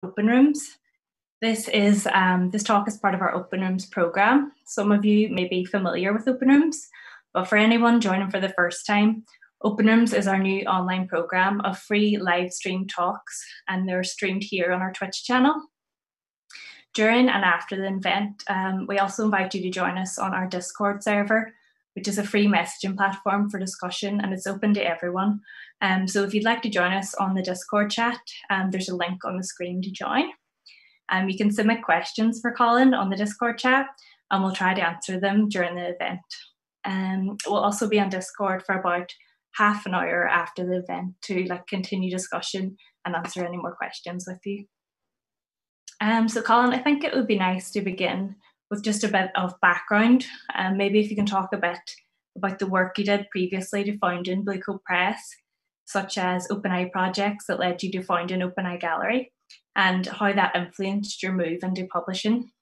open rooms. This talk is part of our open rooms program. Some of you may be familiar with open rooms, but for anyone joining for the first time, Open Rooms is our new online program of free live stream talks, and they're streamed here on our Twitch channel. During and after the event, we also invite you to join us on our Discord server, which is a free messaging platform for discussion, and it's open to everyone. So if you'd like to join us on the Discord chat, there's a link on the screen to join. You can submit questions for Colin on the Discord chat, and we'll try to answer them during the event. We'll also be on Discord for about half an hour after the event to continue discussion and answer any more questions with you. So Colin, I think it would be nice to begin with just a bit of background. Maybe if you can talk a bit about the work you did previously to founding Bluecoat Press, such as Open Eye projects that led you to found an Open Eye Gallery, and how that influenced your move into publishing.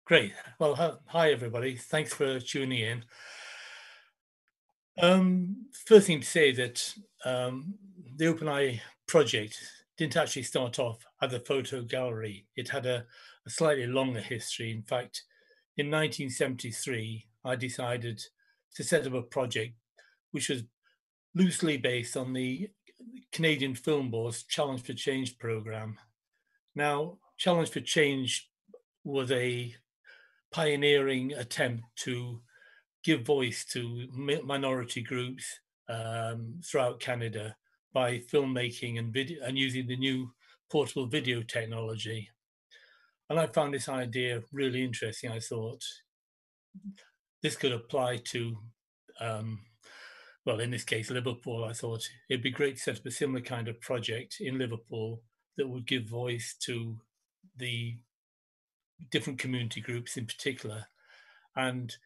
Great. Well, hi everybody. Thanks for tuning in. First thing to say that the Open Eye project didn't actually start off as a photo gallery. It had a slightly longer history. In fact, in 1973, I decided to set up a project which was loosely based on the Canadian Film Board's Challenge for Change program. Now, Challenge for Change was a pioneering attempt to give voice to minority groups throughout Canada by filmmaking and video and using the new portable video technology. And I found this idea really interesting. I thought this could apply to, well, in this case, Liverpool. I thought it'd be great to set up a similar kind of project in Liverpool that would give voice to the different community groups in particular, and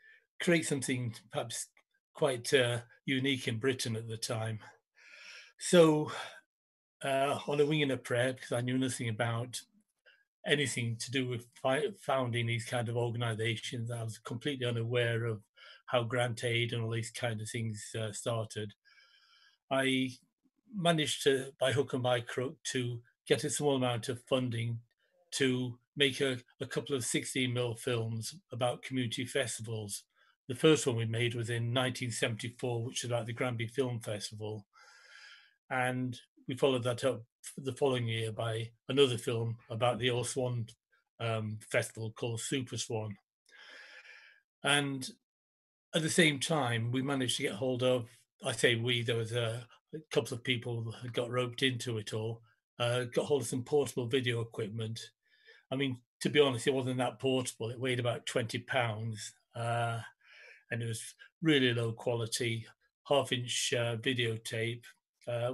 create something perhaps quite unique in Britain at the time. So on a wing and a prayer, because I knew nothing about anything to do with founding these kind of organizations, I was completely unaware of how grant aid and all these kind of things started. I managed to, by hook and by crook, to get a small amount of funding to make a couple of 16mm films about community festivals. The first one we made was in 1974, which was about the Granby Film Festival. And we followed that up the following year by another film about the All Swan Festival called Super Swan. And at the same time, we managed to get hold of, I say we, there was a couple of people who got roped into it all, got hold of some portable video equipment. I mean, to be honest, it wasn't that portable. It weighed about 20 pounds. And it was really low quality, half-inch videotape,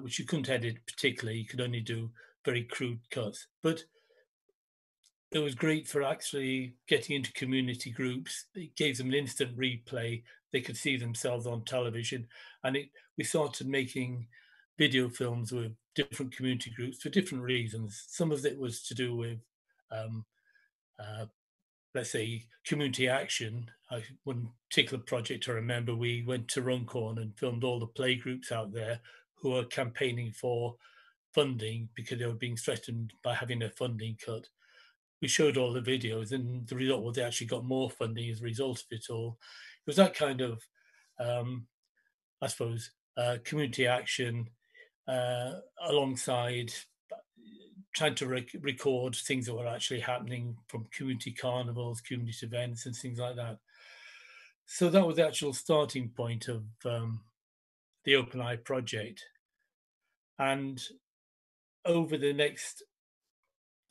which you couldn't edit particularly. You could only do very crude cuts. But it was great for actually getting into community groups. It gave them an instant replay. They could see themselves on television. And we started making video films with different community groups for different reasons. Some of it was to do with let's say, community action. One particular project I remember, we went to Runcorn and filmed all the play groups out there who were campaigning for funding because they were being threatened by having their funding cut. We showed all the videos, and the result was they actually got more funding as a result of it all. It was that kind of, I suppose, community action alongside trying to record things that were actually happening from community carnivals, community events, and things like that. So that was the actual starting point of the Open Eye project. And over the next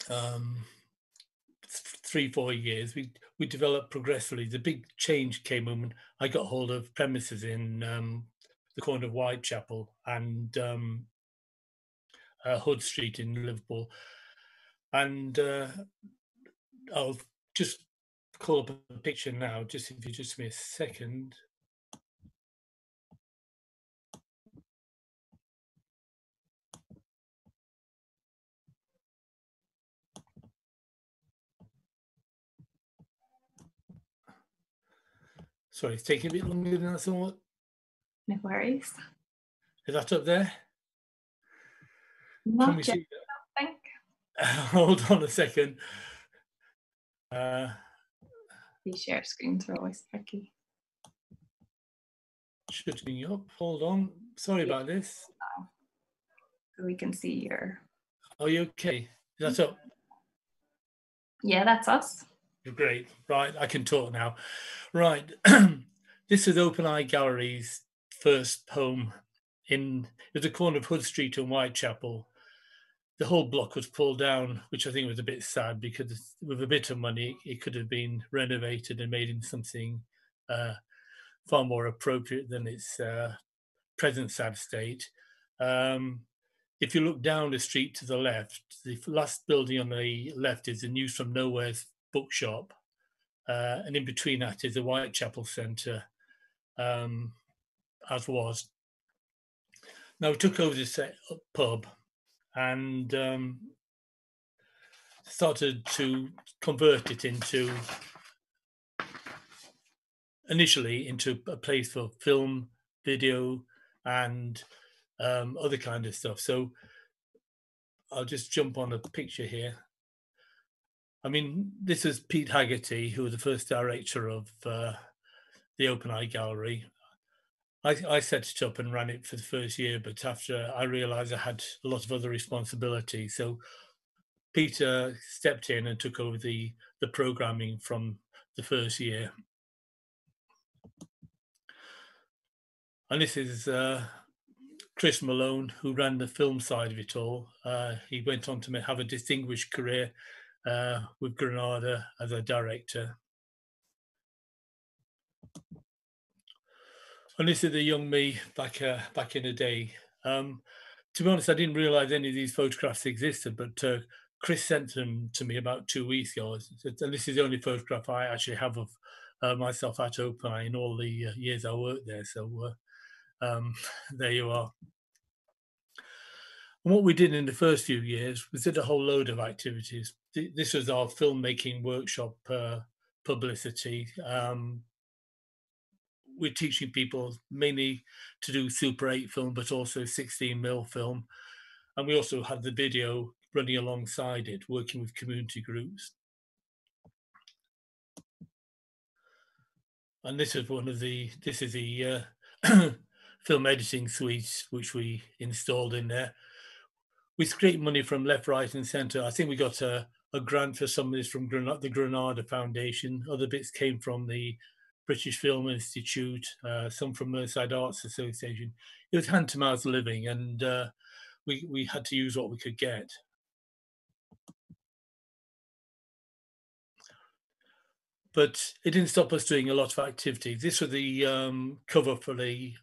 3-4 years, we developed progressively. The big change came when I got hold of premises in the corner of Whitechapel and Hood Street in Liverpool. And I'll just call up a picture now, just if you just give me a second. Sorry, it's taking a bit longer than I thought. No worries. Is that up there? Not yet, I think. Hold on a second. These share screens are always tricky. Shutting up. Hold on. Sorry about this. So we can see your... Are you okay? Is that up? Yeah, that's us. Great. Right, I can talk now. Right. This is Open Eye Gallery's first home in the corner of Hood Street and Whitechapel. The whole block was pulled down, which I think was a bit sad because with a bit of money, it could have been renovated and made into something far more appropriate than its present sad state. If you look down the street to the left, the last building on the left is the News from Nowhere's bookshop. And in between that is the Whitechapel Centre, as was. Now, we took over this pub and started to convert it initially into a place for film, video, and other kind of stuff. So I'll just jump on a picture here. I mean, this is Pete Haggerty, who was the first director of the Open Eye Gallery. I set it up and ran it for the first year, but after I realised I had a lot of other responsibilities, so Peter stepped in and took over the programming from the first year. And this is Chris Malone, who ran the film side of it all. He went on to have a distinguished career with Granada as a director. And this is the young me back in the day. To be honest, I didn't realise any of these photographs existed, but Chris sent them to me about 2 weeks ago. And this is the only photograph I actually have of myself at Open Eye in all the years I worked there. So there you are. And what we did in the first few years was did a whole load of activities. This was our filmmaking workshop publicity. We're teaching people mainly to do Super 8 film, but also 16mm film. And we also had the video running alongside it, working with community groups. And this is the film editing suite, which we installed in there. We scraped money from left, right, and centre. I think we got a grant for some of this from the Granada Foundation. Other bits came from the British Film Institute, some from Merseyside Arts Association. It was hand-to-mouth living, and we had to use what we could get. But it didn't stop us doing a lot of activities. This was the cover for the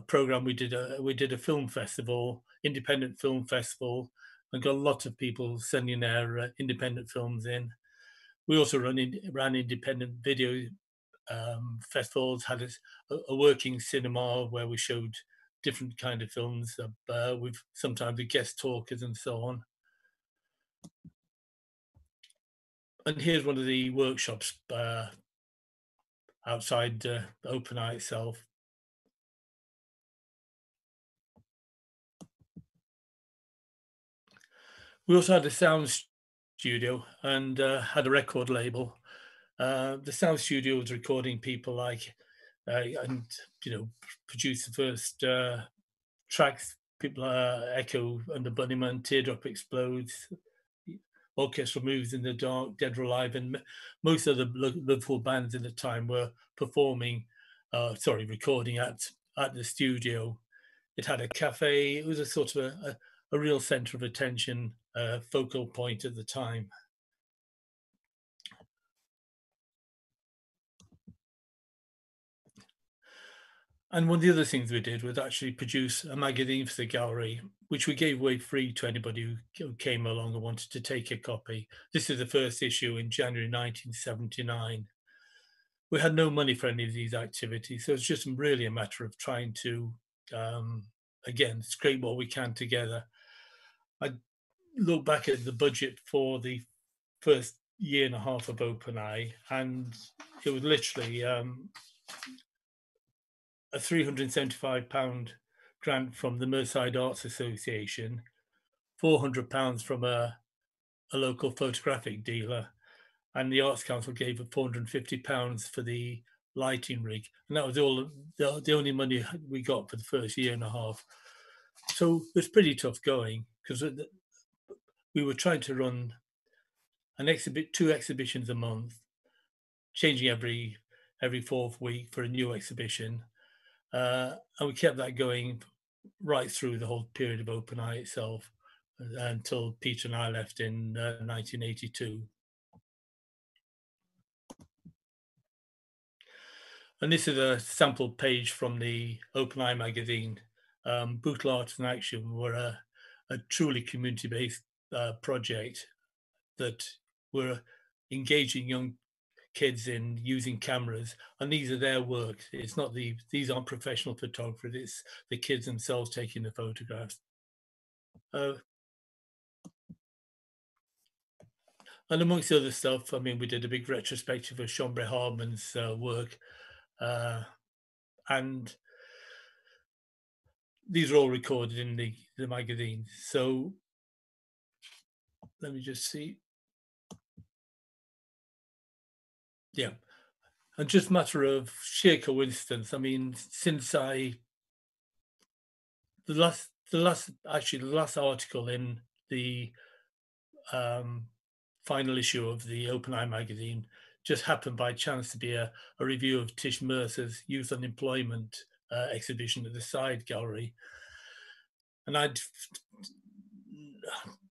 program we did. We did a film festival, independent film festival, and got a lot of people sending their independent films in. We also ran independent video festivals, had a working cinema where we showed different kind of films with sometimes with guest talkers and so on. And here's one of the workshops outside Open Eye itself. We also had a sound studio and had a record label. The sound studio was recording people like, and produced the first tracks. People Echo and the Bunnyman, Teardrop Explodes, Orchestra Moves in the Dark, Dead or Alive, and most of the Liverpool bands at the time were recording at the studio. It had a cafe. It was a sort of a real centre of attention, focal point at the time. And one of the other things we did was actually produce a magazine for the gallery, which we gave away free to anybody who came along and wanted to take a copy. This is the first issue in January 1979. We had no money for any of these activities, so it's just really a matter of trying to, again, scrape what we can together. I look back at the budget for the first year and a half of Open Eye, and it was literally a £375 grant from the Merseyside Arts Association, £400 from a a local photographic dealer, and the Arts Council gave us £450 for the lighting rig, and that was all the only money we got for the first year and a half. So it was pretty tough going, because we were trying to run two exhibitions a month, changing every fourth week for a new exhibition, and we kept that going right through the whole period of Open Eye itself, until Peter and I left in 1982. And this is a sample page from the Open Eye magazine. Bootle Arts in Action were a truly community-based project that were engaging young kids in using cameras, and these are their work. It's not these aren't professional photographers, it's the kids themselves taking the photographs. And amongst other stuff, I mean, we did a big retrospective of Chambray Hardman's work, and these are all recorded in the magazine. So let me just see. Yeah. And just a matter of sheer coincidence, I mean, since the last article in the final issue of the Open Eye magazine just happened by chance to be a review of Tish Mercer's youth unemployment exhibition at the Side Gallery. And I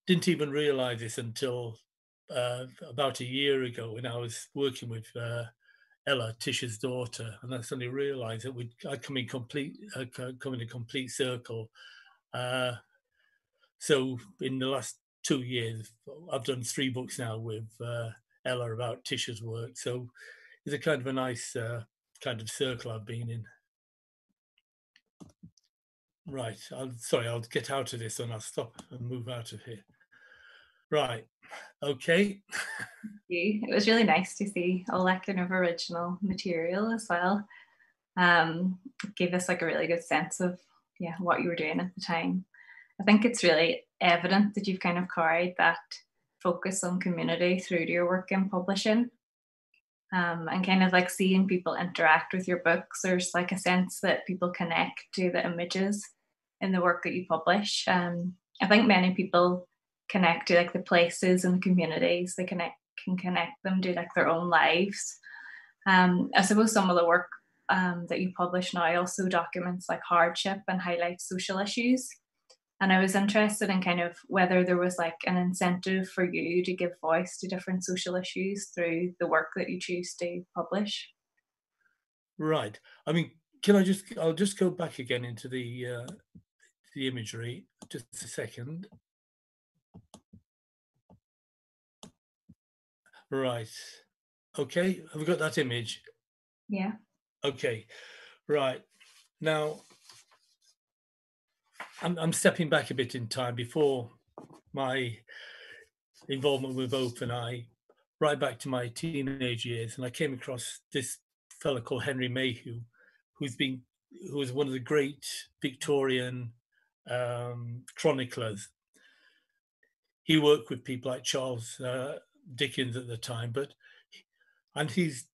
didn't even realize this until about a year ago, when I was working with Ella, Tish's daughter, and I suddenly realized that I'd come in a complete circle. So in the last 2 years, I've done 3 books now with Ella about Tish's work. So it's a kind of a nice kind of circle I've been in. Right. I'll get out of this and I'll stop and move out of here. Right. Okay. It was really nice to see all that kind of original material as well. It gave us like a really good sense of what you were doing at the time. I think it's really evident that you've kind of carried that focus on community through to your work in publishing. And kind of like seeing people interact with your books, there's like a sense that people connect to the images in the work that you publish. I think many people connect to like the places and the communities. They can connect them to like their own lives. I suppose some of the work that you publish now also documents like hardship and highlights social issues. And I was interested in kind of whether there was like an incentive for you to give voice to different social issues through the work that you choose to publish. Right. I mean, I'll just go back again into the imagery, just a second. Right. Okay. Have we got that image? Yeah. Okay. Right. Now, I'm stepping back a bit in time before my involvement with Open Eye, right back to my teenage years, and I came across this fellow called Henry Mayhew, who was one of the great Victorian chroniclers. He worked with people like Charles Dickens at the time, and he's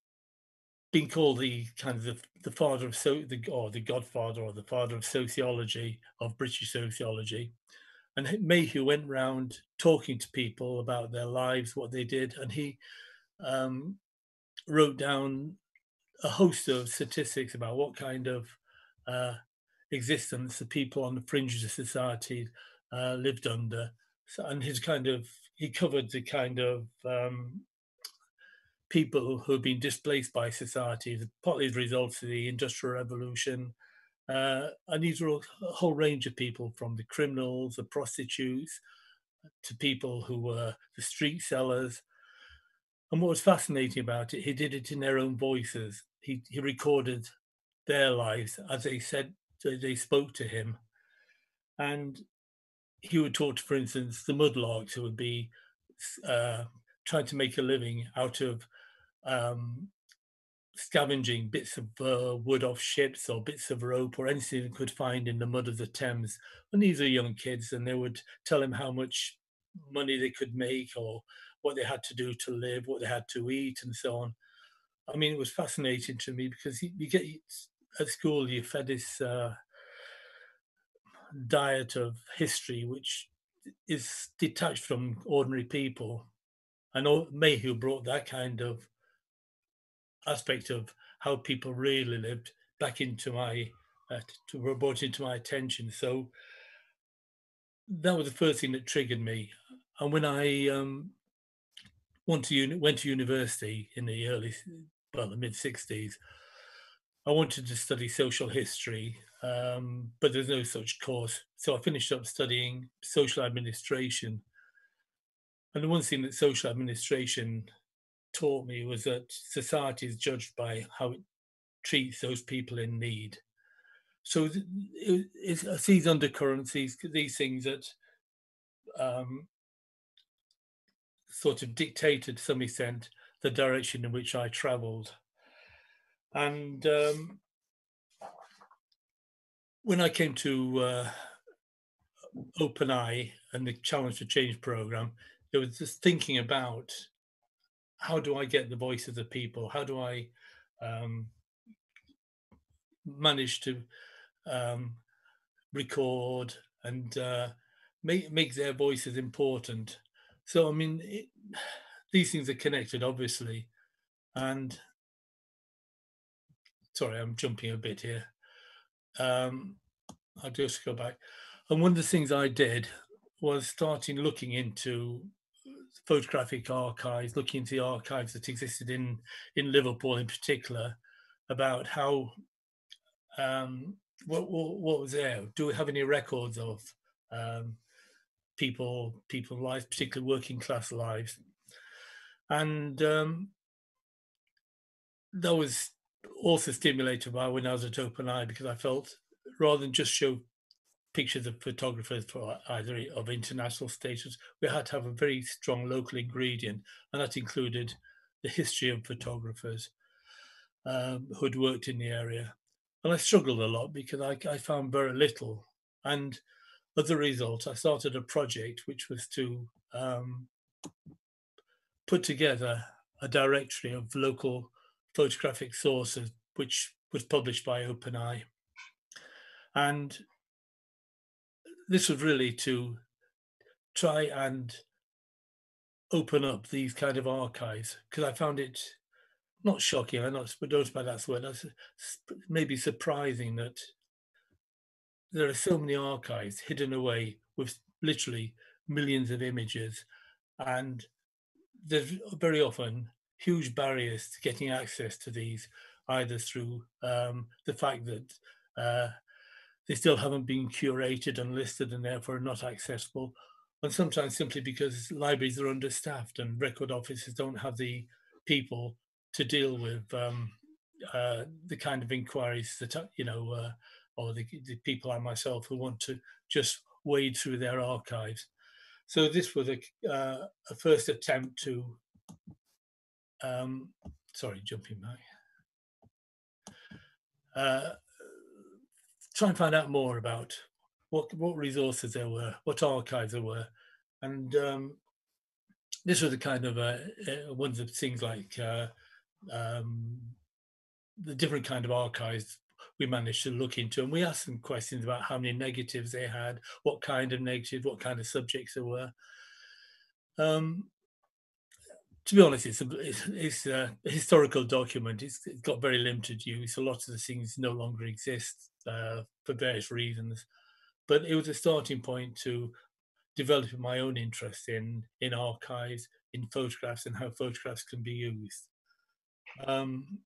been called the kind of the father of the godfather or the father of sociology, of British sociology. And Mayhew went round talking to people about their lives, what they did, and he wrote down a host of statistics about what kind of existence the people on the fringes of society lived under. So, and he covered the kind of people who have been displaced by society, partly as a result of the Industrial Revolution. And these are a whole range of people, from the criminals, the prostitutes, to people who were the street sellers. And what was fascinating about it, he did it in their own voices. He recorded their lives as they spoke to him. And he would talk to, for instance, the mudlarks, who would be trying to make a living out of scavenging bits of wood off ships or bits of rope or anything they could find in the mud of the Thames. And these are young kids, and they would tell him how much money they could make, or what they had to do to live, what they had to eat, and so on. I mean, it was fascinating to me because you get at school, you're fed this diet of history, which is detached from ordinary people. I know Mayhew brought that kind of aspect of how people really lived back into my were brought into my attention. So that was the first thing that triggered me. And when I went to university in the the mid '60s, I wanted to study social history, but there's no such course. So I finished up studying social administration. And the one thing that social administration taught me was that society is judged by how it treats those people in need. So it's these undercurrents, these things that um, sort of dictated to some extent the direction in which I travelled. And when I came to OpenEye and the Challenge to Change program, it was just thinking about how do I get the voice of the people? How do I um, manage to um, record and make their voices important? So, I mean, these things are connected, obviously. And sorry, I'm jumping a bit here. I'll just go back. And one of the things I did was starting looking into photographic archives, looking into the archives that existed in Liverpool in particular, about how what was there. Do we have any records of um, people's lives, particularly working class lives? And that was also stimulated by when I was at OpenEye, because I felt rather than just show pictures of photographers for either of international status, we had to have a very strong local ingredient, and that included the history of photographers who had worked in the area. And I struggled a lot because I found very little. And as a result, I started a project which was to put together a directory of local photographic sources, which was published by OpenEye. And this was really to try and open up these kind of archives, because I found it not shocking, I'm not, don't suppose that's the word, that's maybe surprising that there are so many archives hidden away with literally millions of images, and there's very often huge barriers to getting access to these, either through the fact that they still haven't been curated and listed and therefore are not accessible, and sometimes simply because libraries are understaffed and record offices don't have the people to deal with the kind of inquiries that or the people like myself who want to just wade through their archives. So this was a first attempt to sorry, jumping back. Try and find out more about what resources there were, what archives there were, and this was a kind of ones of things like the different kind of archives we managed to look into, and we asked them questions about how many negatives they had, what kind of negatives, what kind of subjects there were. To be honest, it's a historical document. It's got very limited use. A lot of the things no longer exist for various reasons. But it was a starting point to developing my own interest in archives, in photographs, and how photographs can be used. I'm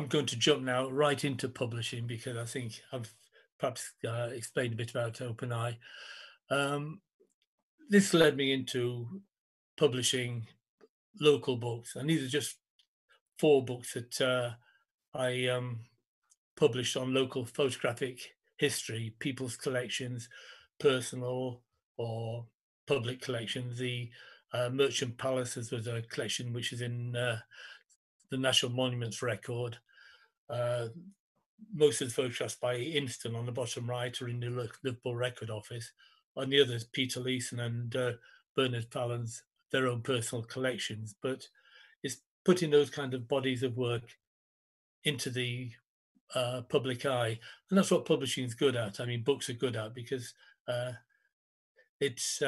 going to jump now right into publishing, because I think I've perhaps explained a bit about OpenEye. This led me into publishing local books, and these are just 4 books that I published on local photographic history, people's collections, personal or public collections. The Merchant Palaces was a collection which is in the National Monuments Record. most of the photographs by Inston on the bottom right are in the Liverpool Record Office. On the others, Peter Leeson and Bernard Fallon's their own personal collections. But it's putting those kind of bodies of work into the public eye, and that's what publishing is good at. I mean, books are good at, because it's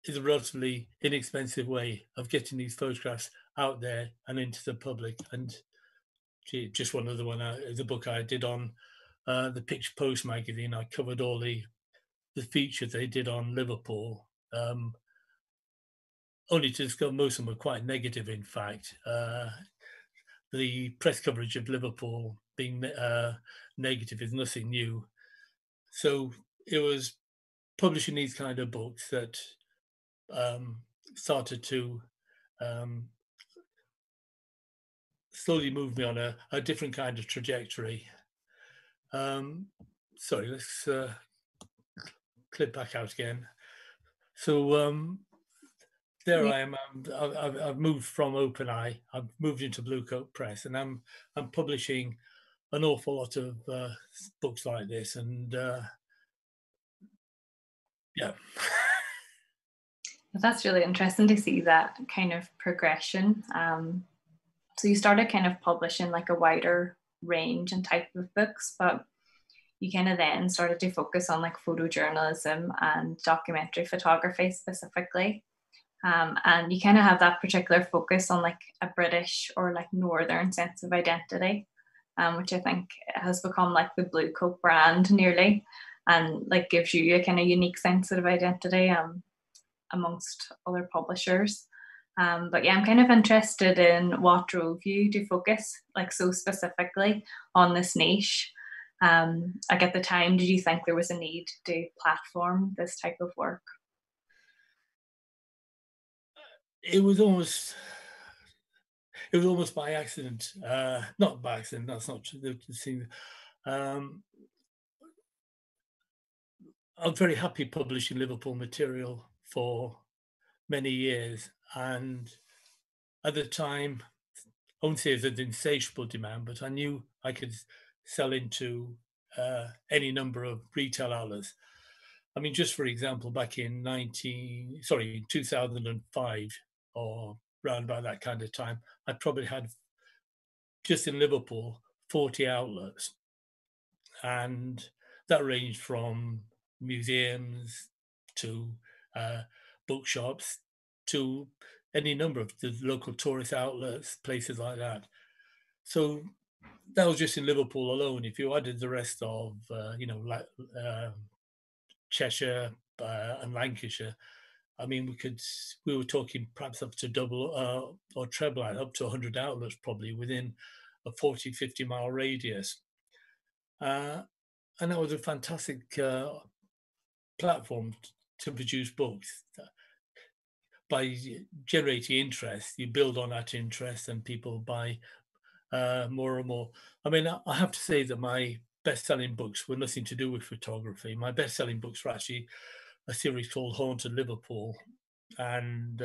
is a relatively inexpensive way of getting these photographs out there and into the public. And just one other one is a book I did on the Picture Post magazine. I covered all the features they did on Liverpool, only to discover most of them were quite negative, in fact. The press coverage of Liverpool being negative is nothing new. So it was publishing these kind of books that started to slowly move me on a different kind of trajectory. Sorry, let's clip back out again. So there I am. I've moved from OpenEye. I've moved into Bluecoat Press, and I'm publishing an awful lot of books like this. And yeah. That's really interesting to see that kind of progression. So you started kind of publishing like a wider range and type of books, but you kind of then started to focus on like photojournalism and documentary photography specifically. And you kind of have that particular focus on like a British or like Northern sense of identity, which I think has become like the Bluecoat brand nearly, and like gives you a kind of unique sense of identity amongst other publishers. But yeah, I'm kind of interested in what drove you to focus like so specifically on this niche. Like at the time, did you think there was a need to platform this type of work? It was almost by accident. Not by accident. That's not true. I'm very happy publishing Liverpool material for many years, and at the time, I won't say there's an insatiable demand, but I knew I could sell into any number of retail outlets. I mean, just for example, back in 2005, or around about that kind of time, I probably had, just in Liverpool, 40 outlets, and that ranged from museums to bookshops to any number of the local tourist outlets, places like that. So that was just in Liverpool alone. If you added the rest of, like Cheshire and Lancashire, I mean, we were talking perhaps up to double or treble, up to 100 outlets probably within a 40, 50-mile radius. And that was a fantastic platform to produce books. By generating interest, you build on that interest, and people buy more and more. I mean, I have to say that my best-selling books were nothing to do with photography. My best-selling books were actually a series called Haunted Liverpool, and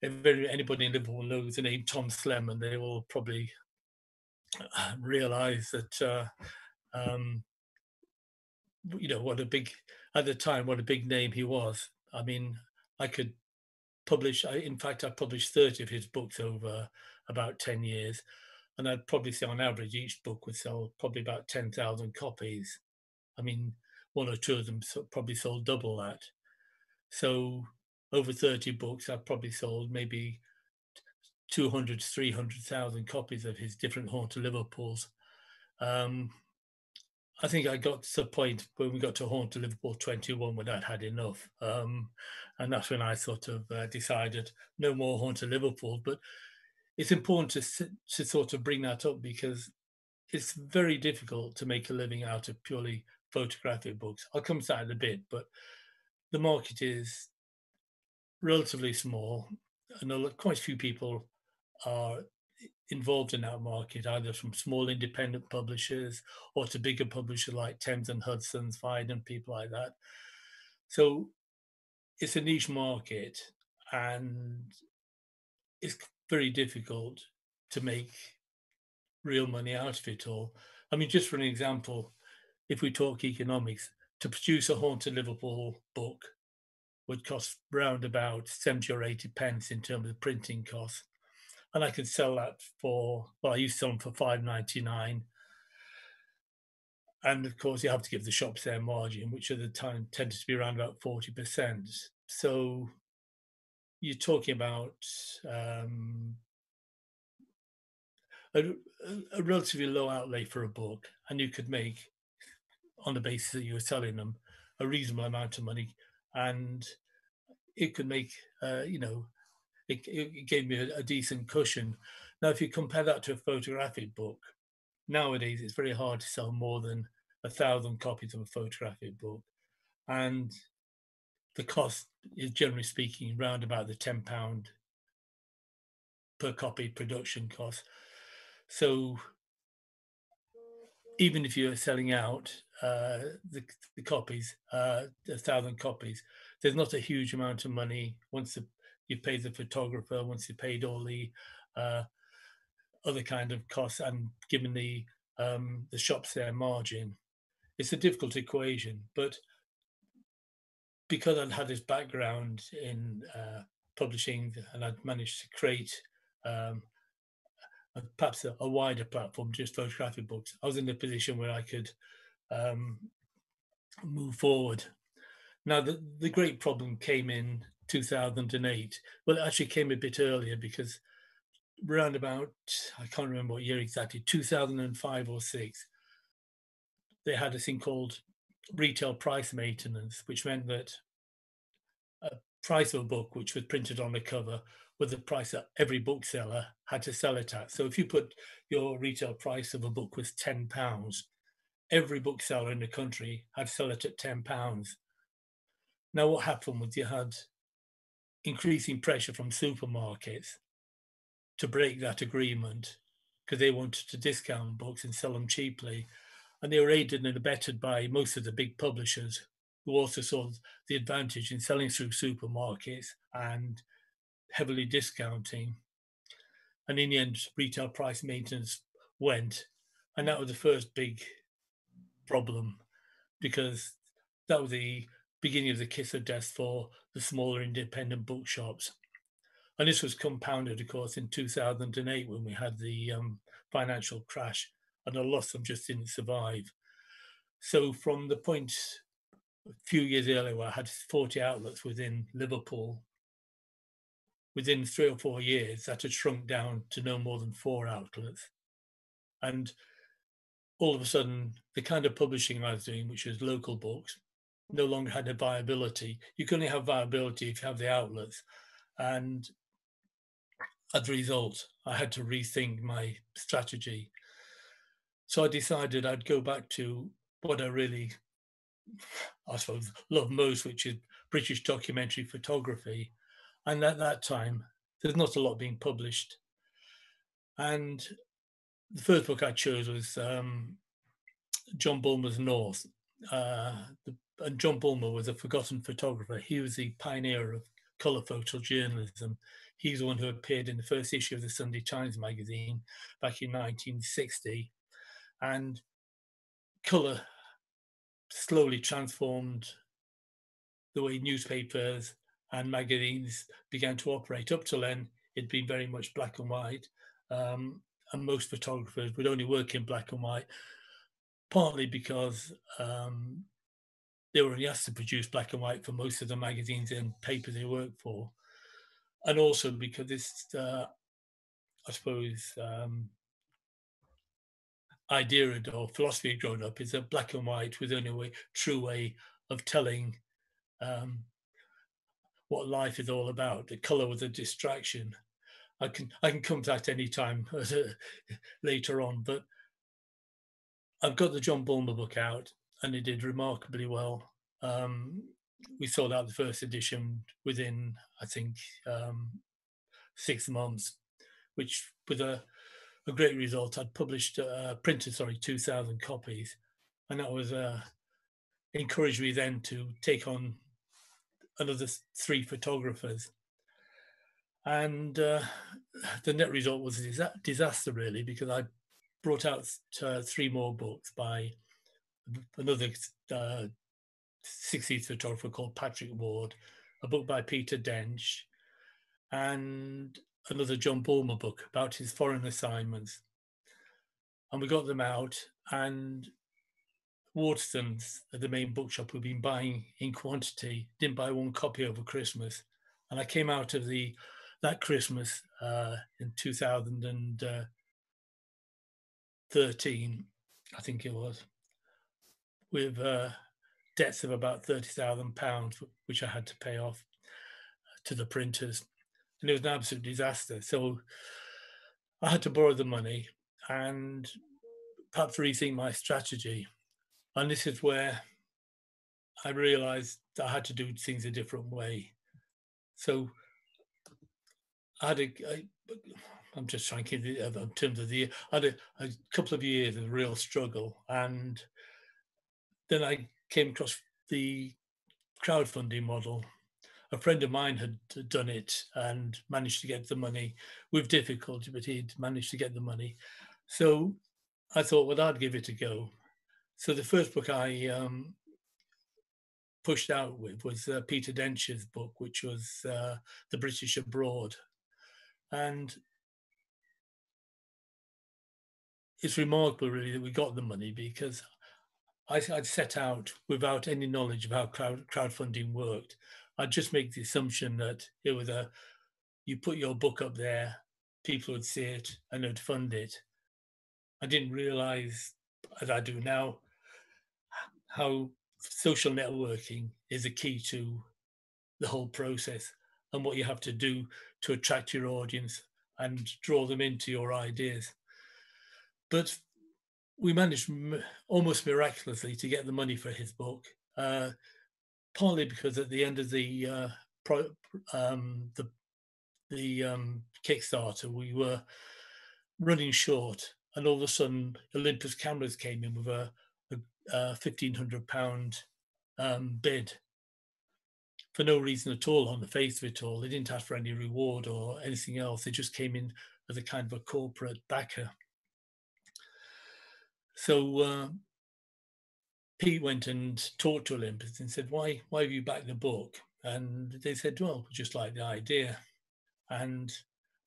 if anybody in Liverpool knows the name Tom Sleman, they will probably realise that what a big name he was. I mean, I could publish. In fact, I published 30 of his books over about 10 years, and I'd probably say on average each book would sell probably about 10,000 copies. I mean, one or two of them probably sold double that. So over 30 books, I've probably sold maybe 200 to 300,000 copies of his different Haunted Liverpools. I think I got to the point when we got to Haunted Liverpool 21 when I'd had enough. And that's when I sort of decided no more Haunted Liverpool. But it's important to sort of bring that up, because it's very difficult to make a living out of purely photographic books. I'll come to that in a bit, but the market is relatively small, and quite a few people are involved in that market, either from small independent publishers or to bigger publishers like Thames and Hudson's, Vine, and people like that. So it's a niche market, and it's very difficult to make real money out of it all. I mean, just for an example, if we talk economics, to produce a Haunted Liverpool book would cost round about 70 or 80 pence in terms of printing costs. And I could sell that for, well, I used to sell them for £5.99. And of course, you have to give the shops their margin, which at the time tended to be around about 40%. So you're talking about a relatively low outlay for a book, and you could make, on the basis that you were selling them, a reasonable amount of money, and it could make, it gave me a decent cushion. Now, if you compare that to a photographic book, nowadays it's very hard to sell more than 1,000 copies of a photographic book, and the cost is, generally speaking, around about the £10 per copy production cost. So even if you're selling out the copies, 1,000 copies, there's not a huge amount of money once you paid the photographer, once you paid all the other kind of costs, and given the shops their margin. It's a difficult equation, but because I'd had this background in publishing, and I'd managed to create perhaps a wider platform, just photographic books, I was in a position where I could move forward. Now, the great problem came in 2008. Well, it actually came a bit earlier, because around about, I can't remember what year exactly, 2005 or 6, they had a thing called retail price maintenance, which meant that a price of a book which was printed on the cover was the price that every bookseller had to sell it at. So if you put your retail price of a book was £10, every bookseller in the country had to sell it at £10. Now, what happened was you had increasing pressure from supermarkets to break that agreement, because they wanted to discount books and sell them cheaply. And they were aided and abetted by most of the big publishers, who also saw the advantage in selling through supermarkets and heavily discounting. And in the end, retail price maintenance went. And that was the first big problem, because that was the beginning of the kiss of death for the smaller independent bookshops. And this was compounded, of course, in 2008, when we had the financial crash, and a lot of them just didn't survive. So from the point a few years earlier, where I had 40 outlets within Liverpool, within 3 or 4 years, that had shrunk down to no more than 4 outlets. And all of a sudden, the kind of publishing I was doing, which was local books, no longer had a viability. You can only have viability if you have the outlets. And as a result, I had to rethink my strategy. So I decided I'd go back to what I really, I suppose, love most, which is British documentary photography. And at that time, there's not a lot being published. And the first book I chose was John Bulmer's North. And John Bulmer was a forgotten photographer. He was the pioneer of colour photojournalism. He's the one who appeared in the first issue of the Sunday Times magazine back in 1960. And colour slowly transformed the way newspapers and magazines began to operate. Up till then, it'd been very much black and white. And most photographers would only work in black and white, partly because they were only asked to produce black and white for most of the magazines and papers they worked for. And also because this, I suppose, idea or philosophy had grown up, is that black and white was the only true way of telling what life is all about. The colour was a distraction. I can come to that any time later on, but I've got the John Bulmer book out, and it did remarkably well. We sold out the first edition within, I think, 6 months, which was a great result. I'd printed 2,000 copies, and that was encouraged me then to take on another 3 photographers. And the net result was a disaster, really, because I brought out 3 more books by another 60s photographer called Patrick Ward, a book by Peter Dench, and another John Bulmer book about his foreign assignments. And we got them out, and Waterstones at the main bookshop we've been buying in quantity, didn't buy one copy over Christmas. And I came out of that Christmas in 2013, I think it was, with debts of about £30,000, which I had to pay off to the printers. And it was an absolute disaster. So I had to borrow the money and perhaps rethink my strategy. And this is where I realized I had to do things a different way. So I had I'm just trying to keep it in terms of I had a couple of years of real struggle. And then I came across the crowdfunding model. A friend of mine had done it and managed to get the money with difficulty, but he'd managed to get the money. So I thought, well, I'd give it a go. So the first book I pushed out with was Peter Dench's book, which was The British Abroad. And it's remarkable, really, that we got the money, because I'd set out without any knowledge of how crowdfunding worked. I'd just make the assumption that it was you put your book up there, people would see it and they'd fund it. I didn't realize, as I do now, how social networking is a key to the whole process, and what you have to do to attract your audience and draw them into your ideas. But we managed almost miraculously to get the money for his book, partly because at the end of the Kickstarter, we were running short, and all of a sudden Olympus Cameras came in with a £1,500 bid for no reason at all on the face of it all. They didn't ask for any reward or anything else. They just came in as a kind of a corporate backer. So Pete went and talked to Olympus and said, why have you backed the book? And they said, well, we just like the idea. And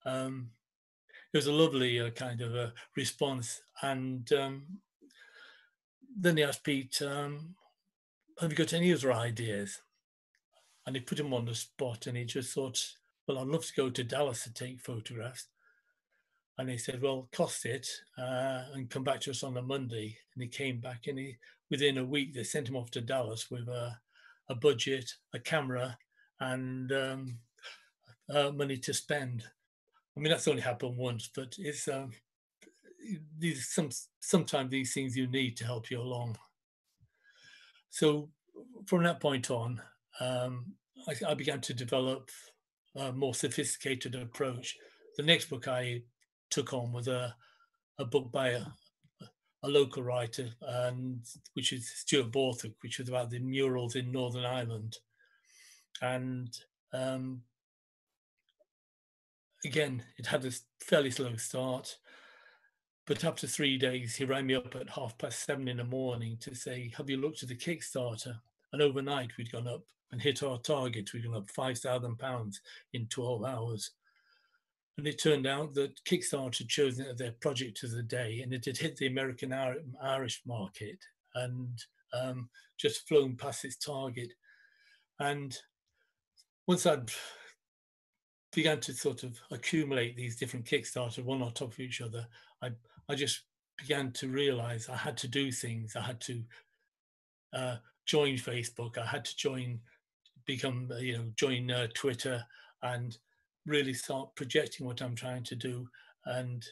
it was a lovely kind of a response. And then they asked Pete, have you got any other ideas? And they put him on the spot, and he just thought, well, I'd love to go to Dallas to take photographs. And they said, well, cost it and come back to us on a Monday. And he came back, and within a week, they sent him off to Dallas with a budget, a camera, and money to spend. I mean, that's only happened once, but it's sometimes these things you need to help you along. So from that point on, I began to develop a more sophisticated approach. The next book I took on was a book by a local writer, which is Stuart Borthwick, which was about the murals in Northern Ireland. And again, it had a fairly slow start, but after 3 days, he rang me up at 7:30 in the morning to say, have you looked at the Kickstarter? And overnight, we'd gone up and hit our target. We'd gone up £5,000 in 12 hours. And it turned out that Kickstarter had chosen it as their project of the day, and it had hit the American Irish market and just flown past its target. And once I'd began to sort of accumulate these different Kickstarters, one on top of each other, I just began to realize I had to do things. I had to join Facebook. I had to join Twitter, and really start projecting what I'm trying to do and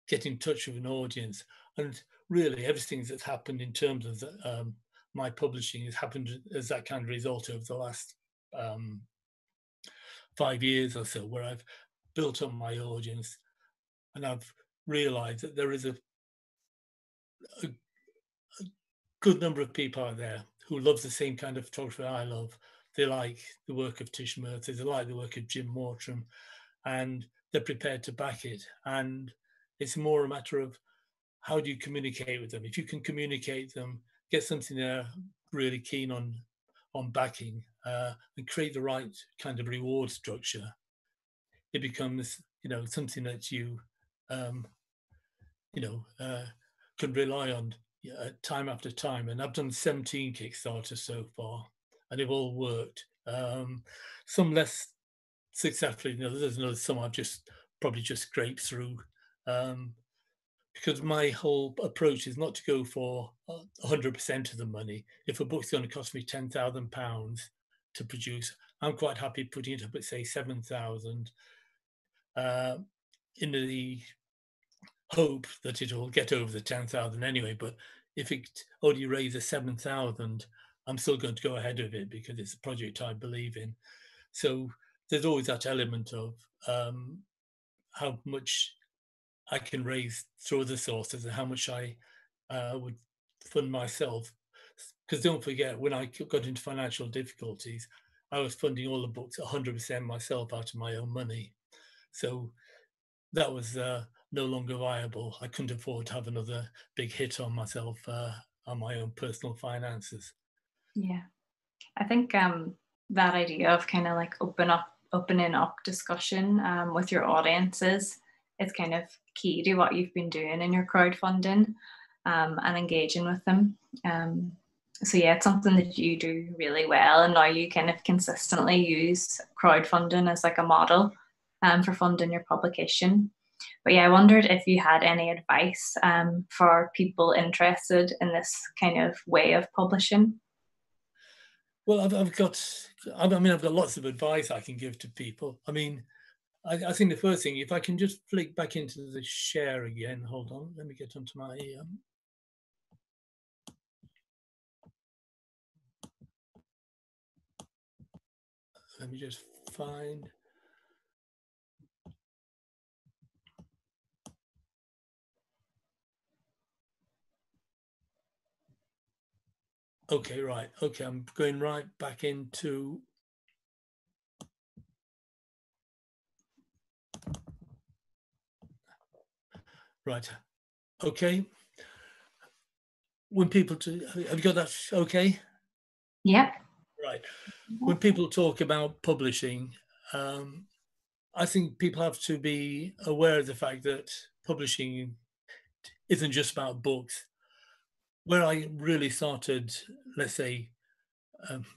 get in touch with an audience. And really everything that's happened in terms of my publishing has happened as that kind of result over the last 5 years or so, where I've built up my audience, and I've realized that there is a good number of people out there who love the same kind of photography I love. They like the work of Tish Murphy, they like the work of Jim Mortram, and they're prepared to back it. And it's more a matter of how do you communicate with them? If you can communicate them, get something they're really keen on backing, and create the right kind of reward structure, it becomes, something that you, um, can rely on time after time. And I've done 17 Kickstarters so far, and they've all worked. Some less successfully than others. There's another some I've probably just scraped through. Because my whole approach is not to go for 100% of the money. If a book's going to cost me £10,000 to produce, I'm quite happy putting it up at, say, 7,000, in the hope that it'll get over the 10,000 anyway. But if it only raises 7,000, I'm still going to go ahead with it because it's a project I believe in. So there's always that element of how much I can raise through other sources and how much I would fund myself. Because don't forget, when I got into financial difficulties, I was funding all the books 100% myself out of my own money. So that was no longer viable. I couldn't afford to have another big hit on myself, on my own personal finances. Yeah. I think that idea of kind of like opening up discussion with your audiences is kind of key to what you've been doing in your crowdfunding, and engaging with them. So yeah, it's something that you do really well, and now you kind of consistently use crowdfunding as like a model for funding your publication. But yeah, I wondered if you had any advice for people interested in this kind of way of publishing. Well, I've got lots of advice I can give to people. I mean, I think the first thing, if I can just flick back into the share again, hold on, let me get onto my, let me just find. Okay, right. Okay, I'm going right back into. Right. Okay. When people have you got that? Okay. Yeah. Right. When people talk about publishing, I think people have to be aware of the fact that publishing isn't just about books. Where I really started, let's say,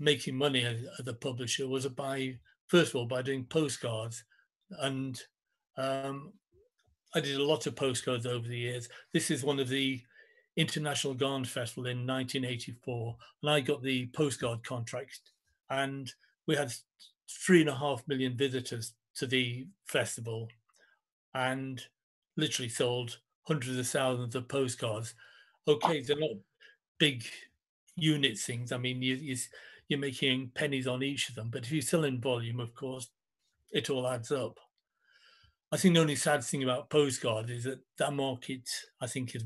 making money as a publisher was first of all, by doing postcards. And I did a lot of postcards over the years. This is one of the International Garden Festival in 1984, and I got the postcard contract. And we had 3.5 million visitors to the festival, and literally sold hundreds of thousands of postcards. Okay, they're not big unit things. I mean, you're making pennies on each of them, but if you sell in volume, of course, it all adds up. I think the only sad thing about postcard is that market, I think, has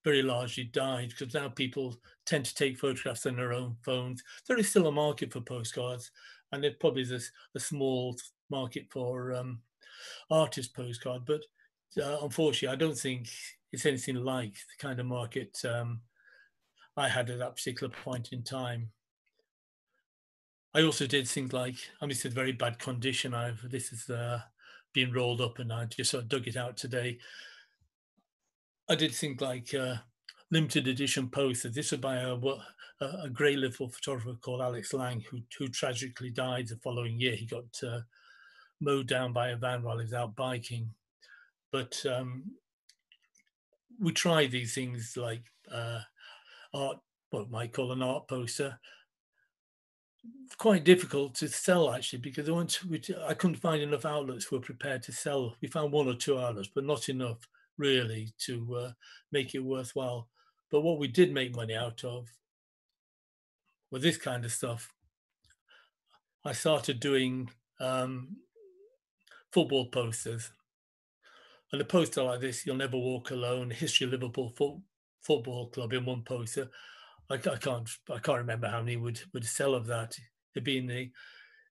very largely died because now people tend to take photographs on their own phones. There is still a market for postcards, and there probably is a small market for artist postcard, but unfortunately, I don't think it's anything like the kind of market I had at that particular point in time. I also did things like, I mean, it's in very bad condition. This is being rolled up, and I just sort of dug it out today. I did things like limited edition posters. This was by a great Liverpool photographer called Alex Lang, who tragically died the following year. He got mowed down by a van while he was out biking. But we tried these things like art, what might call an art poster. Quite difficult to sell actually, because I couldn't find enough outlets who were prepared to sell. We found one or two outlets, but not enough really to make it worthwhile. But what we did make money out of was this kind of stuff. I started doing football posters, and a poster like this, "You'll Never Walk Alone," history of Liverpool Football Club in one poster. I can't remember how many would sell of that. It'd be in the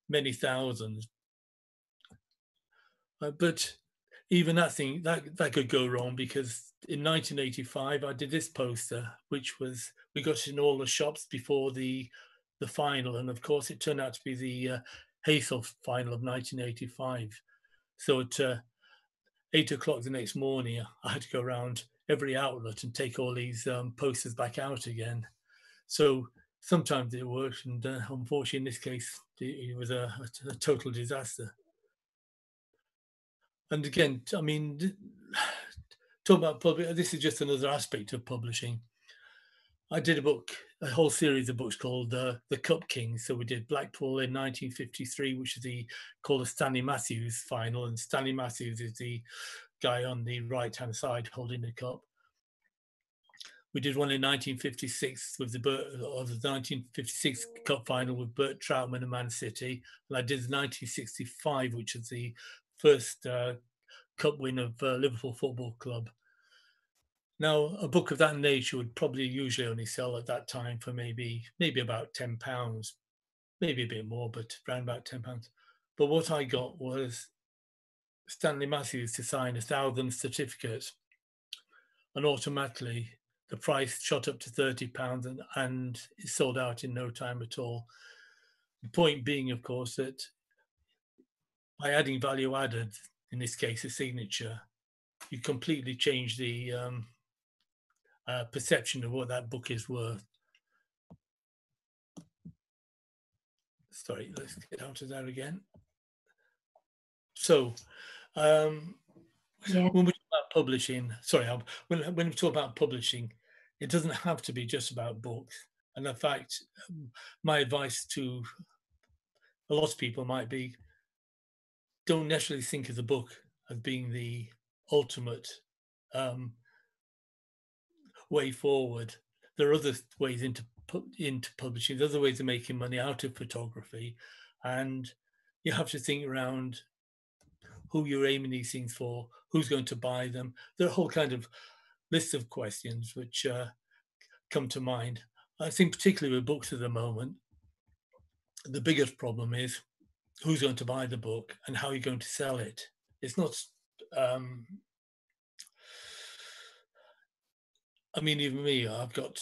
many thousands. But even that thing that could go wrong, because in 1985 I did this poster, which was, we got it in all the shops before the final, and of course it turned out to be the Haythorpe final of 1985. So at 8 o'clock the next morning, I had to go around every outlet and take all these posters back out again. So sometimes it worked, and unfortunately in this case it was a total disaster. And again, I mean, talk about public. This is just another aspect of publishing. I did a whole series of books called The Cup Kings. So we did Blackpool in 1953, which is called the Stanley Matthews final, and Stanley Matthews is the guy on the right-hand side holding the cup. We did one in 1956 with the 1956 Cup final with Bert Troutman and Man City, and I did the 1965, which is the first Cup win of Liverpool Football Club. Now, a book of that nature would probably usually only sell at that time for maybe about £10, maybe a bit more, but around about £10. But what I got was Stanley Matthews to sign 1,000 certificates, and automatically the price shot up to £30, and it sold out in no time at all. The point being, of course, that by adding value added, in this case a signature, you completely change the perception of what that book is worth. Sorry, let's get out of that again. So when we talk about publishing, when we talk about publishing, it doesn't have to be just about books. And in fact, my advice to a lot of people might be, don't necessarily think of the book as being the ultimate way forward. There are other ways into publishing, there are other ways of making money out of photography, and you have to think around who you're aiming these things for, who's going to buy them. There are a whole kind of list of questions which come to mind. I think particularly with books at the moment, the biggest problem is who's going to buy the book and how you're going to sell it. It's not, I mean, even me, I've got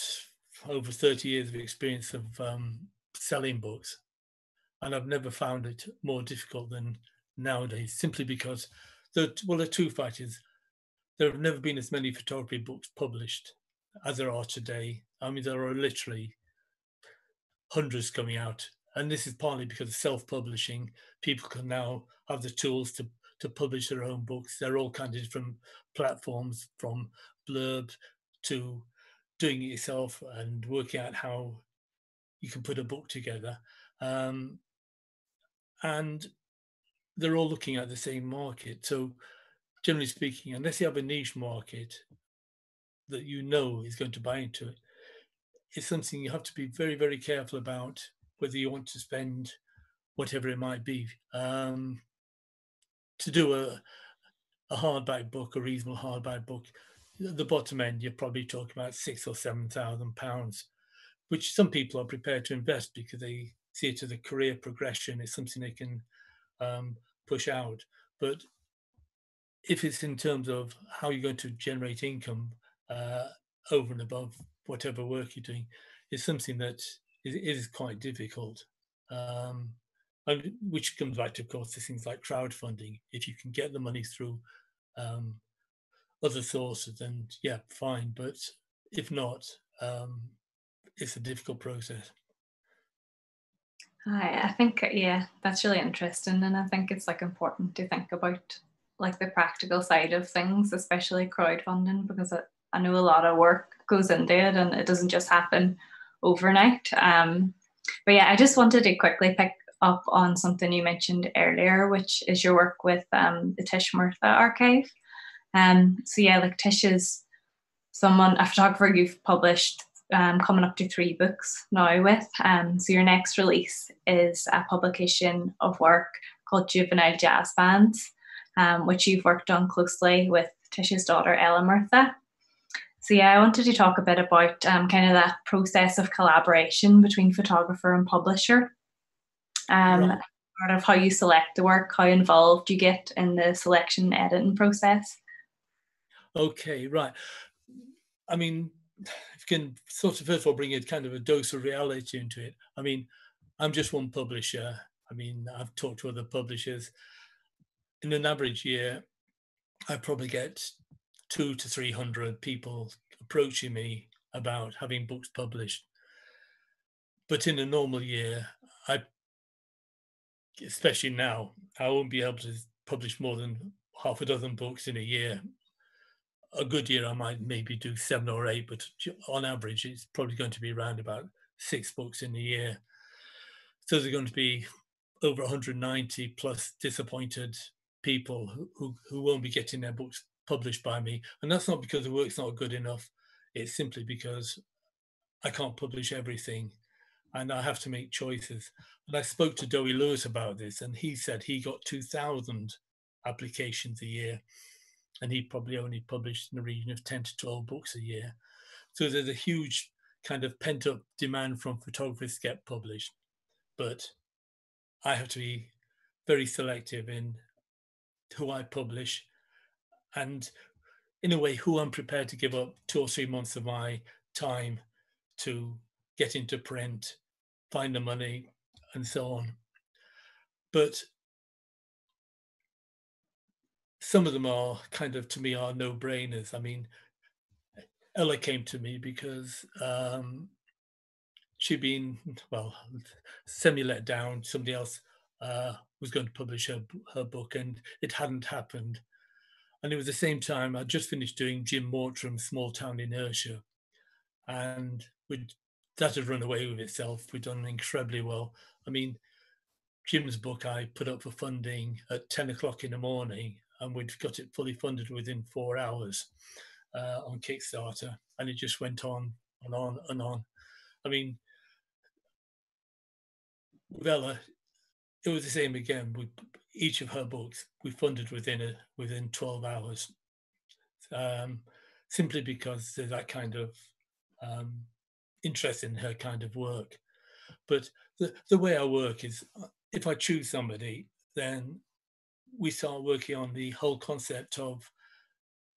over 30 years of experience of selling books, and I've never found it more difficult than nowadays, simply because there are two factors. There have never been as many photography books published as there are today. I mean, there are literally hundreds coming out, and this is partly because of self-publishing. People can now have the tools to publish their own books. They're all kind of different platforms, from Blurb to doing it yourself and working out how you can put a book together. And they're all looking at the same market. So generally speaking, unless you have a niche market that you know is going to buy into it, it's something you have to be very, very careful about, whether you want to spend whatever it might be. To do a hardback book, a reasonable hardback book, the bottom end, you're probably talking about £6,000 or £7,000, which some people are prepared to invest because they see it as a career progression. It's something they can push out. But if it's in terms of how you're going to generate income over and above whatever work you're doing, it's something that is quite difficult. Which comes back to, of course, to things like crowdfunding. If you can get the money through other sources, then yeah, fine. But if not, it's a difficult process. I think, yeah, that's really interesting, and I think it's like important to think about like the practical side of things, especially crowdfunding, because I know a lot of work goes into it and it doesn't just happen overnight. But yeah, I just wanted to quickly pick up on something you mentioned earlier, which is your work with the Tish Murtha archive. So yeah, like Tish is a photographer you've published coming up to 3 books now with. So your next release is a publication of work called Juvenile Jazz Bands, which you've worked on closely with Tish's daughter Ella Murtha. So yeah, I wanted to talk a bit about kind of that process of collaboration between photographer and publisher. Right. part of how you select the work? How involved you get in the selection and editing process? Okay, right. I mean, if you can sort of first of all bring a kind of a dose of reality into it. I mean, I'm just one publisher. I mean, I've talked to other publishers. In an average year, I probably get 200 to 300 people approaching me about having books published. But in a normal year, I, especially now, I won't be able to publish more than half a dozen books in a year. A good year, I might maybe do 7 or 8, but on average, it's probably going to be around about 6 books in a year. So there's going to be over 190 plus disappointed people who won't be getting their books published by me. And that's not because the work's not good enough. It's simply because I can't publish everything and I have to make choices. And I spoke to Dowie Lewis about this, and he said he got 2,000 applications a year, and he probably only published in the region of 10 to 12 books a year. So there's a huge kind of pent up demand from photographers to get published. But I have to be very selective in who I publish and, in a way, who I'm prepared to give up 2 or 3 months of my time to get into print, find the money, and so on. But some of them are kind of, to me, are no-brainers. I mean, Ella came to me because she'd been, well, semi-let down. Somebody else was going to publish her book, and it hadn't happened. And it was the same time I'd just finished doing Jim Mortram's Small Town Inertia, and that had run away with itself. We'd done incredibly well. I mean, Jim's book I put up for funding at 10 o'clock in the morning, and we'd got it fully funded within 4 hours on Kickstarter, and it just went on and on and on. I mean, with Ella, it was the same again. Each of her books we funded within 12 hours, simply because there's that kind of interest in her kind of work. But the way I work is, if I choose somebody, then we start working on the whole concept of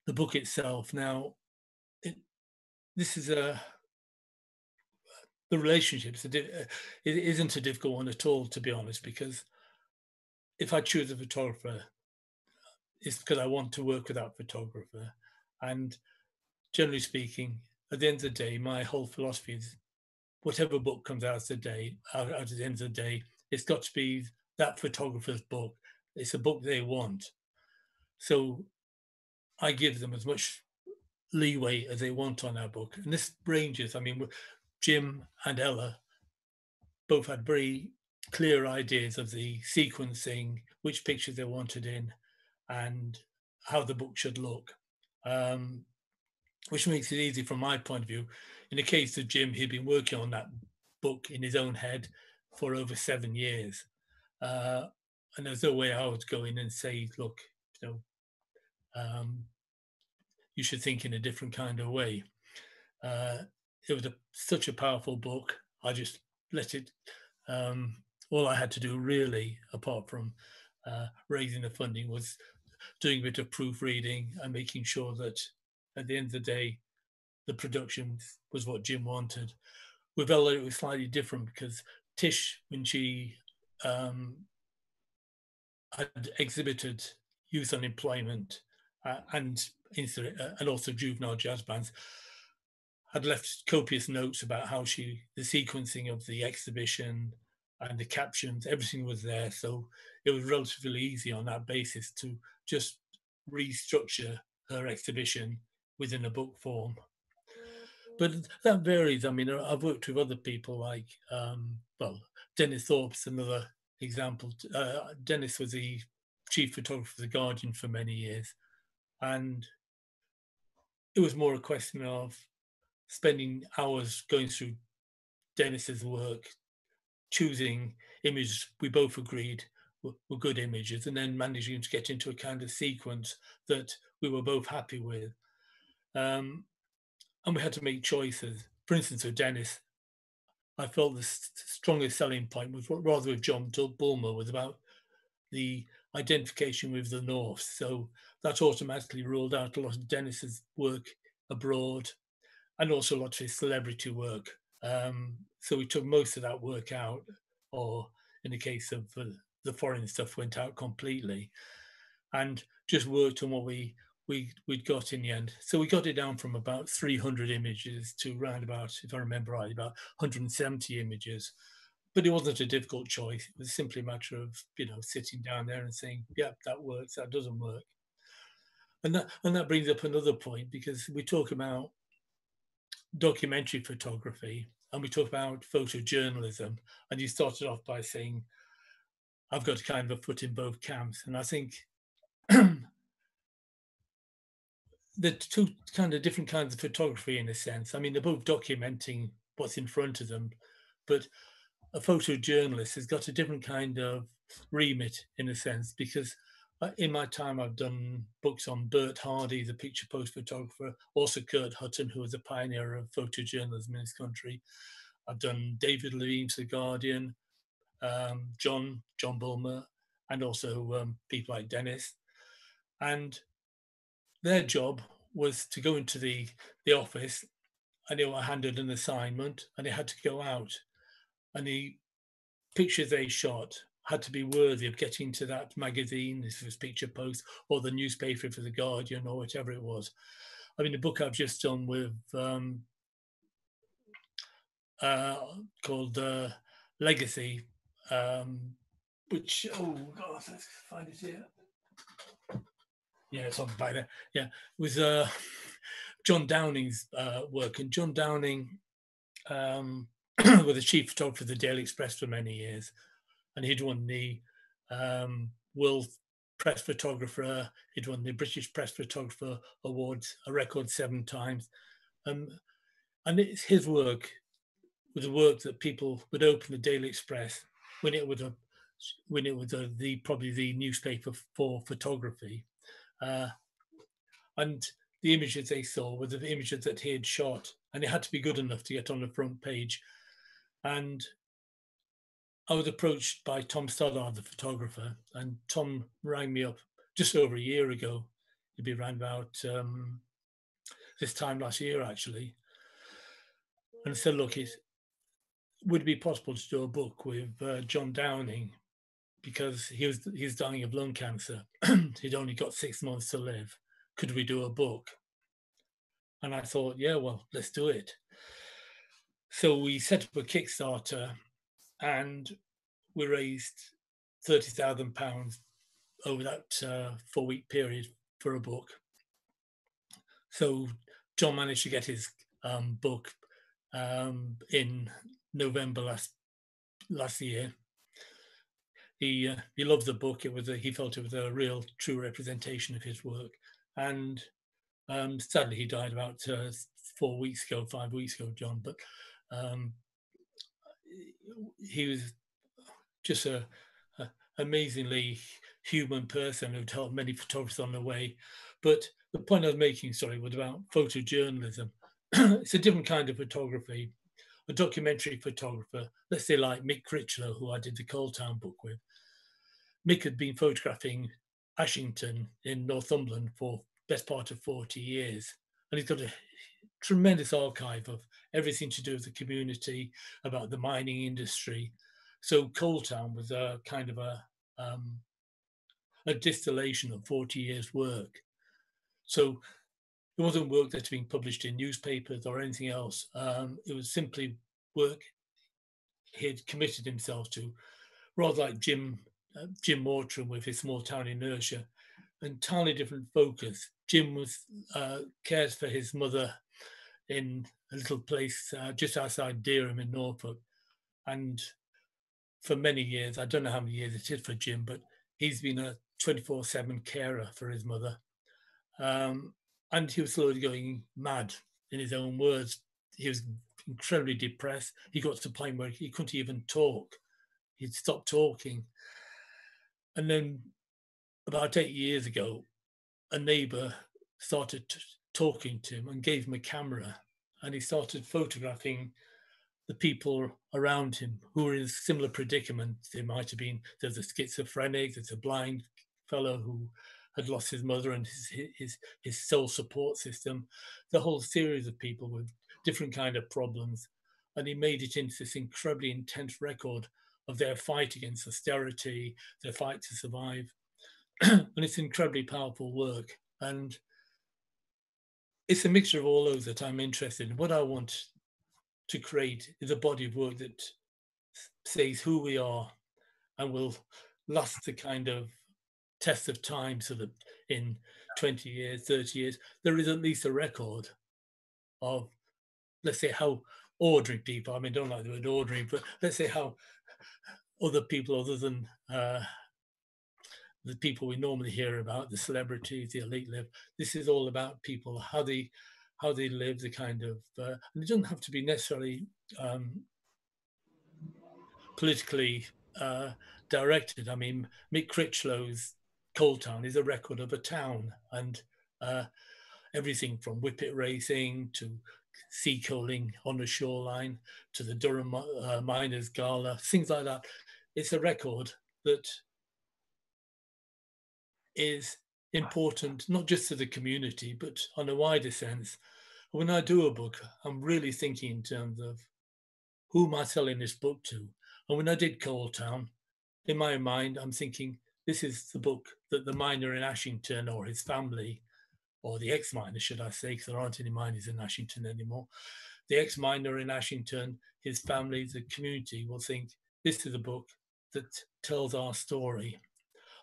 the book itself. Now, this is the relationships. It isn't a difficult one at all, to be honest, because if I choose a photographer, it's because I want to work with that photographer. And generally speaking, at the end of the day, my whole philosophy is whatever book comes out of the end of the day, it's got to be that photographer's book. It's a book they want. So I give them as much leeway as they want on our book. And this ranges. I mean, Jim and Ella both had very clear ideas of the sequencing, which pictures they wanted in, and how the book should look, which makes it easy from my point of view. In the case of Jim, he'd been working on that book in his own head for over 7 years. And there's no way I would go in and say, look, you should think in a different kind of way. It was such a powerful book. I just let it, all I had to do really, apart from raising the funding, was doing a bit of proofreading and making sure that at the end of the day, the production was what Jim wanted. With Ella, it was slightly different because Tish, when she had exhibited youth unemployment and also juvenile jazz bands, had left copious notes about how the sequencing of the exhibition and the captions, everything was there. So it was relatively easy on that basis to just restructure her exhibition within a book form. But that varies. I mean, I've worked with other people like, Dennis Thorpe's another example. Dennis was the chief photographer of The Guardian for many years. And it was more a question of spending hours going through Dennis's work, choosing images we both agreed were good images, and then managing to get into a kind of sequence that we were both happy with. And we had to make choices. For instance, with Dennis, I felt the strongest selling point was rather with John Bulmer was about the identification with the North. So that automatically ruled out a lot of Dennis's work abroad and also a lot of his celebrity work. So we took most of that work out, or in the case of the foreign stuff, went out completely, and just worked on what we'd got in the end. So we got it down from about 300 images to around about, if I remember right, about 170 images. But it wasn't a difficult choice. It was simply a matter of, sitting down there and saying, yeah, that works, that doesn't work. And that brings up another point, because we talk about documentary photography and we talk about photojournalism, and you started off by saying, I've got kind of a foot in both camps. And I think the two kind of different kinds of photography, in a sense. I mean, they're both documenting what's in front of them, but a photojournalist has got a different kind of remit, in a sense, because in my time I've done books on Bert Hardy, the picture post photographer, also Kurt Hutton, who was a pioneer of photojournalism in this country. I've done David Levine for The Guardian, John Bulmer, and also people like Dennis. And their job was to go into the office, and they were handed an assignment and they had to go out, and the pictures they shot had to be worthy of getting to that magazine, if it was Picture Post, or the newspaper for The Guardian, or whatever it was. I mean, the book I've just done with called Legacy, which, oh God, let's find it here. Yeah, it's on by there. Yeah, it was John Downing's work, and John Downing was the chief photographer of the Daily Express for many years, and he'd won the World Press Photographer, he'd won the British Press Photographer Awards a record 7 times, and it's his work was the work that people would open the Daily Express when it was probably the newspaper for photography. And the images they saw were the images that he had shot, and it had to be good enough to get on the front page. And I was approached by Tom Stoddard, the photographer, and Tom rang me up just over a year ago. It'd be around about this time last year, actually, and said, look, would it be possible to do a book with John Downing, because he's dying of lung cancer. He'd only got 6 months to live. Could we do a book? And I thought, yeah, well, let's do it. So we set up a Kickstarter, and we raised £30,000 over that 4-week period for a book. So John managed to get his book in November last year. He loved the book. He felt it was a real, true representation of his work. And sadly, he died about 5 weeks ago, John. But he was just a amazingly human person who'd helped many photographers on the way. But the point I was making, was about photojournalism. It's a different kind of photography. A documentary photographer, let's say like Mick Critchlow, who I did the Coal Town book with. Mick had been photographing Ashington in Northumberland for best part of 40 years. And he's got a tremendous archive of everything to do with the community, about the mining industry. So Coal Town was a kind of a distillation of 40 years' work. So it wasn't work that's being published in newspapers or anything else. It was simply work he had committed himself to, rather like Jim Mortram with his Small Town Inertia. Entirely different focus. Jim cares for his mother in a little place just outside Dereham in Norfolk. And for many years, I don't know how many years it is for Jim, but he's been a 24/7 carer for his mother. And he was slowly going mad, in his own words. He was incredibly depressed. He got to the point where he couldn't even talk. He'd stopped talking. And then about 8 years ago, a neighbour started talking to him and gave him a camera, and he started photographing the people around him who are in similar predicaments. There might have been, there's a schizophrenic, there's a blind fellow who had lost his mother and his sole support system, the whole series of people with different kind of problems. And he made it into this incredibly intense record of their fight against austerity, their fight to survive. And it's incredibly powerful work. And it's a mixture of all those that I'm interested in. What I want to create is a body of work that says who we are and will last the kind of test of time, so that in 20 years, 30 years, there is at least a record of, let's say, how ordinary people, I mean, don't like the word ordinary, but let's say how other people other than the people we normally hear about, the celebrities, the elite live. This is all about people, how they live, the kind of, and it doesn't have to be necessarily politically directed. I mean, Mick Critchlow's Coal Town is a record of a town, and everything from whippet racing to sea coaling on the shoreline to the Durham Miners Gala, things like that. It's a record that is important, not just to the community, but on a wider sense. When I do a book, I'm really thinking in terms of who am I selling this book to? And when I did Coal Town, in my mind, I'm thinking, this is the book that the miner in Ashington or his family, or the ex-miner, should I say, because there aren't any miners in Ashington anymore. The ex-miner in Ashington, his family, the community will think, this is a book that tells our story.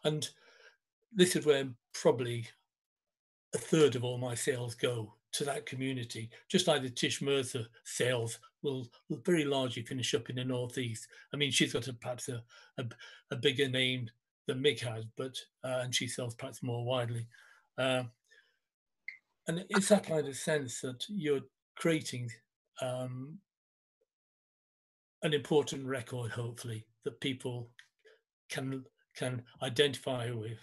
And this is where probably a third of all my sales go, to that community. Just like the Tish Mercer sales will very largely finish up in the Northeast. I mean, she's got perhaps a bigger name than Mick has, but and she sells perhaps more widely. And it's that kind of sense that you're creating an important record, hopefully, that people can identify with.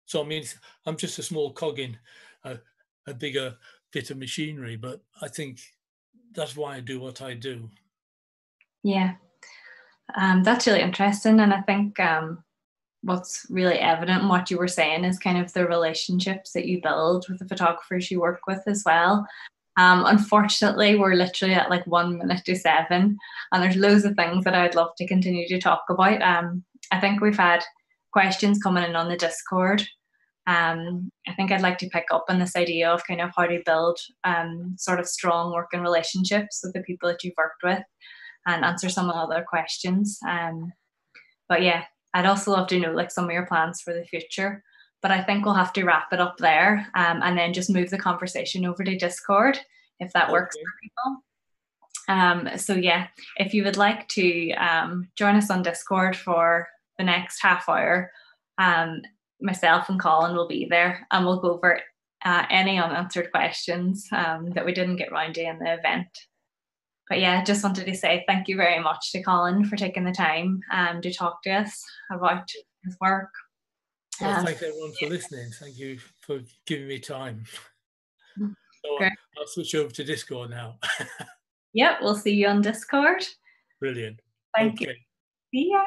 So I mean, I'm just a small cog in a bigger bit of machinery, but I think that's why I do what I do. Yeah, that's really interesting. And I think what's really evident in what you were saying is kind of the relationships that you build with the photographers you work with as well. Unfortunately, we're literally at like 1 minute to 7, and there's loads of things that I'd love to continue to talk about. I think we've had questions coming in on the Discord. I think I'd like to pick up on this idea of kind of how to build sort of strong working relationships with the people that you've worked with, and answer some of the other questions. But yeah, I'd also love to know like some of your plans for the future. But I think we'll have to wrap it up there, and then just move the conversation over to Discord, if that works for people. So yeah, if you would like to join us on Discord for the next half hour, myself and Colin will be there, and we'll go over any unanswered questions that we didn't get round to in the event. But yeah, just wanted to say thank you very much to Colin for taking the time to talk to us about his work. Well, thanks everyone for listening. Thank you for giving me time. So I'll switch over to Discord now. Yep, we'll see you on Discord. Brilliant. Thank you. See ya.